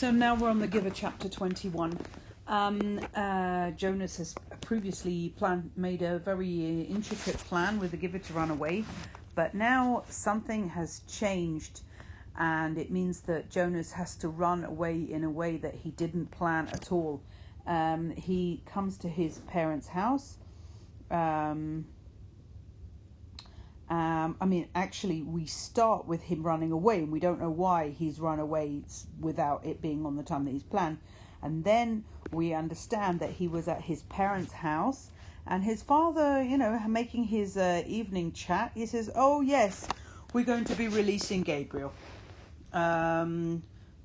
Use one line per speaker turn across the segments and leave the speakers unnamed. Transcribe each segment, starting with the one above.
So now we're on the Giver, chapter 21. Jonas has previously made a very intricate plan with the Giver to run away, but now something has changed, and it means that Jonas has to run away in a way that he didn't plan at all. He comes to his parents' house. Actually, we start with him running away, and we don't know why he's run away without it being on the time that he's planned. And then we understand that he was at his parents' house, and his father, making his evening chat, he says, "Oh yes, we're going to be releasing Gabriel."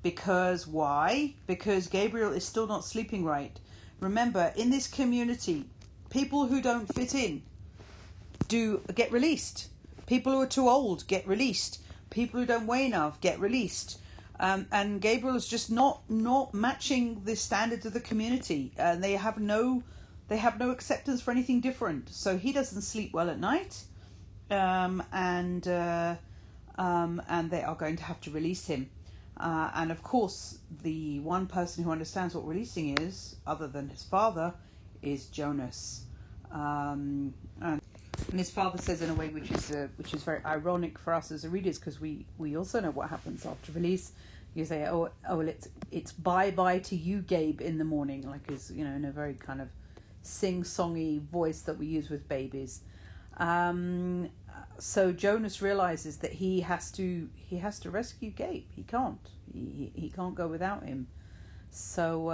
Because why? Because Gabriel is still not sleeping right. Remember, in this community, people who don't fit in do get released. People who are too old get released. People who don't weigh enough get released. And Gabriel is just not matching the standards of the community. They have no acceptance for anything different. So he doesn't sleep well at night, and they are going to have to release him. And of course, the one person who understands what releasing is, other than his father, is Jonas. And his father says in a way which is very ironic for us as readers, because we also know what happens after release. You say, oh, it's bye to you, Gabe, in the morning, like is in a very kind of sing-songy voice that we use with babies. So Jonas realizes that he has to rescue Gabe. He can't. He can't go without him. So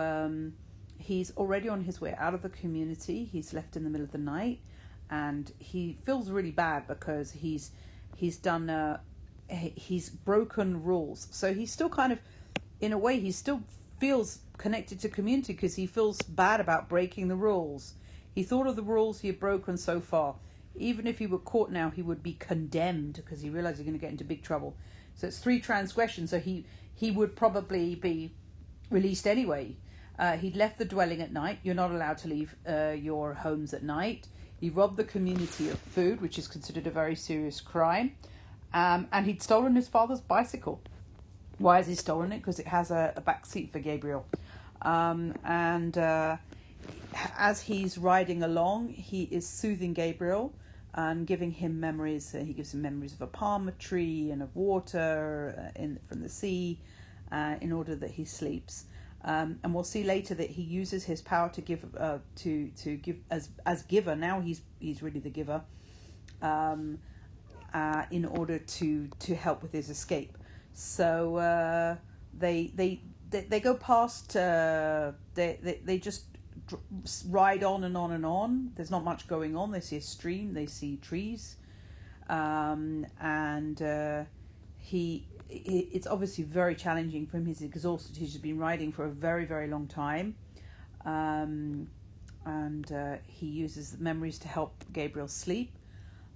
he's already on his way out of the community. He's left in the middle of the night. And he feels really bad because he's broken rules. So he's still kind of, in a way, he still feels connected to community because he feels bad about breaking the rules. He thought of the rules he had broken so far. Even if he were caught now, he would be condemned because he realized he's going to get into big trouble. So it's 3 transgressions. So he would probably be released anyway. He'd left the dwelling at night. You're not allowed to leave your homes at night. He robbed the community of food, which is considered a very serious crime. And he'd stolen his father's bicycle. Why has he stolen it? Because it has a back seat for Gabriel. As he's riding along, he is soothing Gabriel and giving him memories. He gives him memories of a palm tree and of water from the sea in order that he sleeps. And we'll see later that he uses his power to give to give as giver. Now he's really the giver, in order to help with his escape. So they go past. They just ride on and on and on. There's not much going on. They see a stream. They see trees, it's obviously very challenging for him. He's exhausted. He's been riding for a very, very long time. He uses the memories to help Gabriel sleep.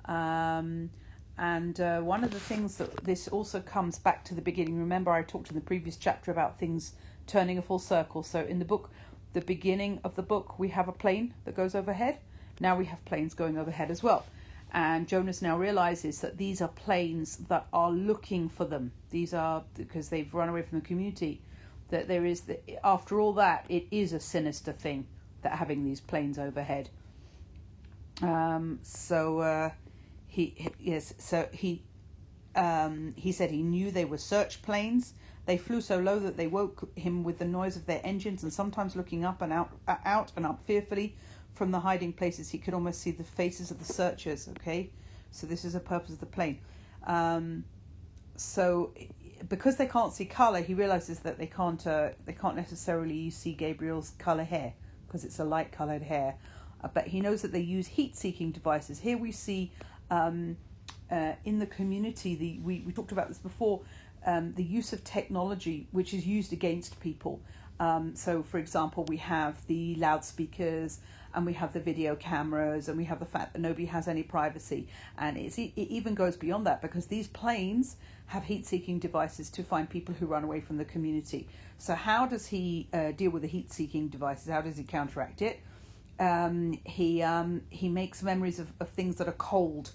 One of the things that this also comes back to the beginning. Remember, I talked in the previous chapter about things turning a full circle. So in the book, the beginning of the book, we have a plane that goes overhead. Now we have planes going overhead as well. And Jonas now realizes that these are planes that are looking for them. These are because they've run away from the community. That there is, after all that, it is a sinister thing that having these planes overhead. He said he knew they were search planes. They flew so low that they woke him with the noise of their engines, and sometimes looking up and out and up fearfully. From the hiding places, he could almost see the faces of the searchers. Okay, so this is the purpose of the plane. So because they can't see color, he realizes that they can't necessarily see Gabriel's color hair because it's a light colored hair. But he knows that they use heat-seeking devices. Here we see in the community, we talked about this before, the use of technology which is used against people. So, for example, we have the loudspeakers, and we have the video cameras, and we have the fact that nobody has any privacy. And it even goes beyond that, because these planes have heat-seeking devices to find people who run away from the community. So how does he deal with the heat-seeking devices? How does he counteract it? He makes memories of things that are cold,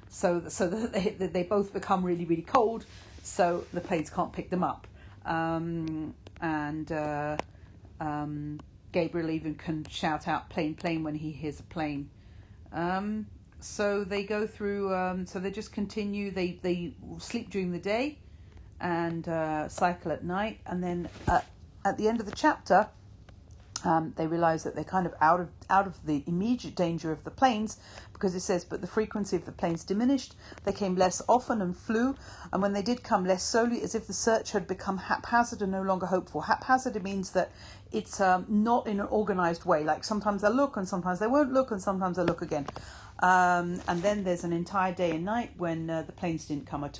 so that they both become really, really cold, so the planes can't pick them up. and Gabriel even can shout out "plane, plane" when he hears a plane. So they go through. So they just continue. They sleep during the day, and cycle at night, and then at the end of the chapter, they realise that they're kind of out of the immediate danger of the planes, because it says, but the frequency of the planes diminished. They came less often and flew, and when they did come, less slowly, as if the search had become haphazard and no longer hoped for. Haphazard means that it's not in an organised way. Like sometimes they'll look, and sometimes they won't look, and sometimes they'll look again. And then there's an entire day and night when the planes didn't come at all.